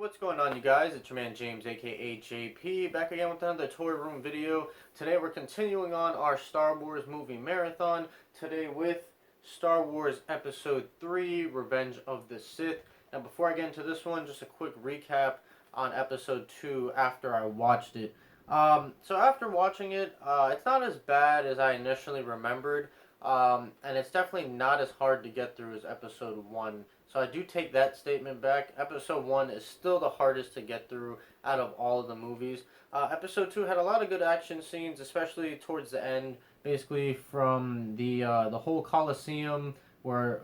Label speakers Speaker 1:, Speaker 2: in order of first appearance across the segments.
Speaker 1: What's going on, you guys? It's your man James, aka JP, back again with another Toy Room video. Today we're continuing on our Star Wars movie marathon. Today with Star Wars Episode 3, Revenge of the Sith. Now before I get into this one, just a quick recap on Episode 2 after I watched it. So after watching it, it's not as bad as I initially remembered. And it's definitely not as hard to get through as Episode 1. So I do take that statement back. Episode 1 is still the hardest to get through out of all of the movies. Episode 2 had a lot of good action scenes, especially towards the end. Basically from the whole Colosseum, where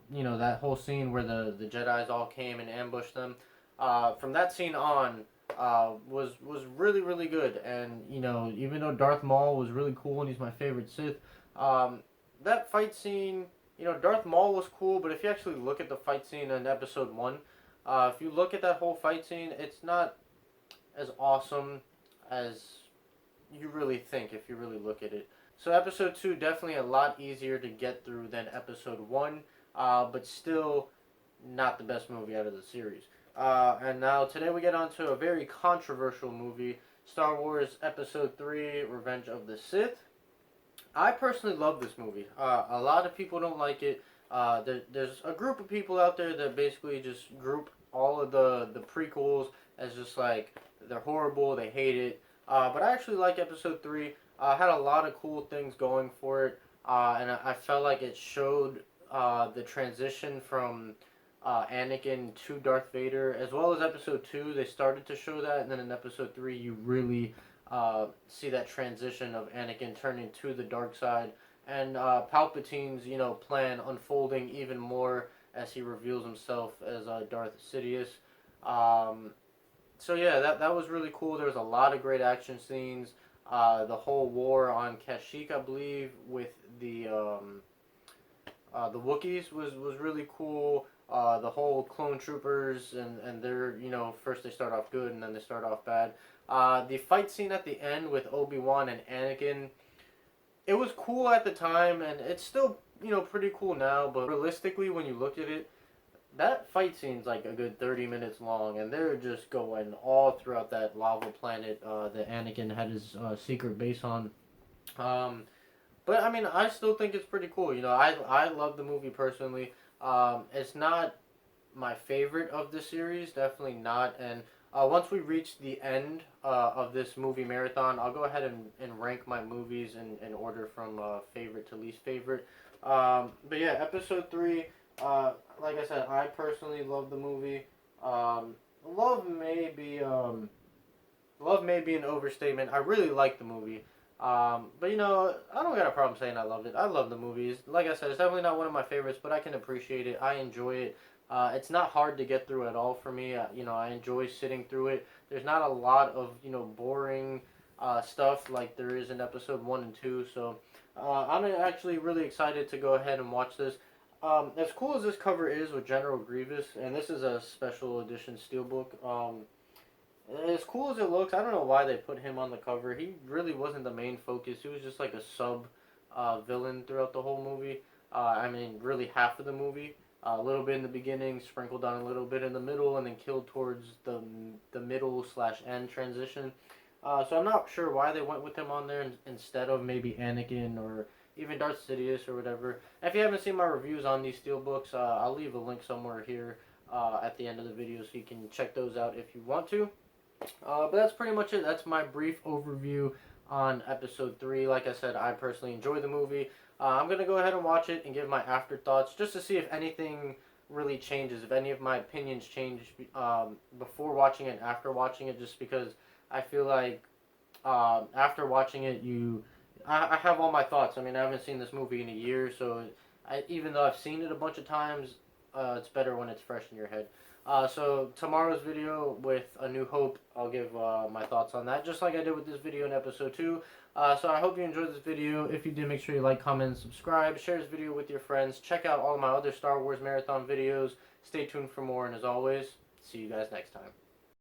Speaker 1: that whole scene where the Jedi's all came and ambushed them. From that scene on, was really really good. And even though Darth Maul was really cool and he's my favorite Sith, that fight scene. Darth Maul was cool, but if you actually look at the fight scene in Episode 1, if you look at that whole fight scene, it's not as awesome as you really think if you really look at it. So Episode 2, definitely a lot easier to get through than Episode 1, but still not the best movie out of the series. And now today we get on to a very controversial movie, Star Wars Episode 3, Revenge of the Sith. I personally love this movie. A lot of people don't like it. There's a group of people out there that basically just group all of the prequels as just like they're horrible, they hate it. But I actually like Episode 3. Had a lot of cool things going for it, and I felt like it showed the transition from Anakin to Darth Vader, as well as Episode 2. They started to show that, and then in Episode 3 you really see that transition of Anakin turning to the dark side, and Palpatine's plan unfolding even more as he reveals himself as Darth Sidious. So yeah, that was really cool. There was a lot of great action scenes. The whole war on Kashyyyk, I believe, with the Wookiees was really cool. The whole clone troopers and they're first they start off good and then they start off bad. The fight scene at the end with Obi-Wan and Anakin, it was cool at the time, and it's still, pretty cool now, but realistically, when you look at it, that fight scene's like a good 30 minutes long, and they're just going all throughout that lava planet that Anakin had his secret base on. But, I mean, I still think it's pretty cool. I love the movie personally. It's not my favorite of the series, definitely not, and once we reach the end of this movie marathon, I'll go ahead and rank my movies in order from favorite to least favorite. But yeah, Episode 3, like I said, I personally love the movie. Love may be an overstatement. I really like the movie. But I don't got a problem saying I loved it. I love the movies. Like I said, it's definitely not one of my favorites, but I can appreciate it. I enjoy it. It's not hard to get through at all for me. I enjoy sitting through it. There's not a lot of, boring stuff like there is in Episode 1 and 2. So I'm actually really excited to go ahead and watch this. As cool as this cover is with General Grievous, and this is a special edition steelbook, as cool as it looks, I don't know why they put him on the cover. He really wasn't the main focus. He was just like a sub villain throughout the whole movie. Really half of the movie. A little bit in the beginning, sprinkled on a little bit in the middle, and then killed towards the middle/end transition. So I'm not sure why they went with him on there instead of maybe Anakin or even Darth Sidious or whatever. If you haven't seen my reviews on these steelbooks, I'll leave a link somewhere here at the end of the video so you can check those out if you want to. But that's pretty much it. That's my brief overview on Episode 3. Like I said, I personally enjoy the movie. I'm going to go ahead and watch it and give my afterthoughts just to see if anything really changes, if any of my opinions change before watching it and after watching it, just because I feel like after watching it, I have all my thoughts. I haven't seen this movie in a year, so even though I've seen it a bunch of times, it's better when it's fresh in your head. So tomorrow's video with A New Hope, I'll give my thoughts on that, just like I did with this video in Episode 2. So I hope you enjoyed this video. If you did, make sure you like, comment, and subscribe. Share this video with your friends. Check out all of my other Star Wars Marathon videos. Stay tuned for more, and as always, see you guys next time.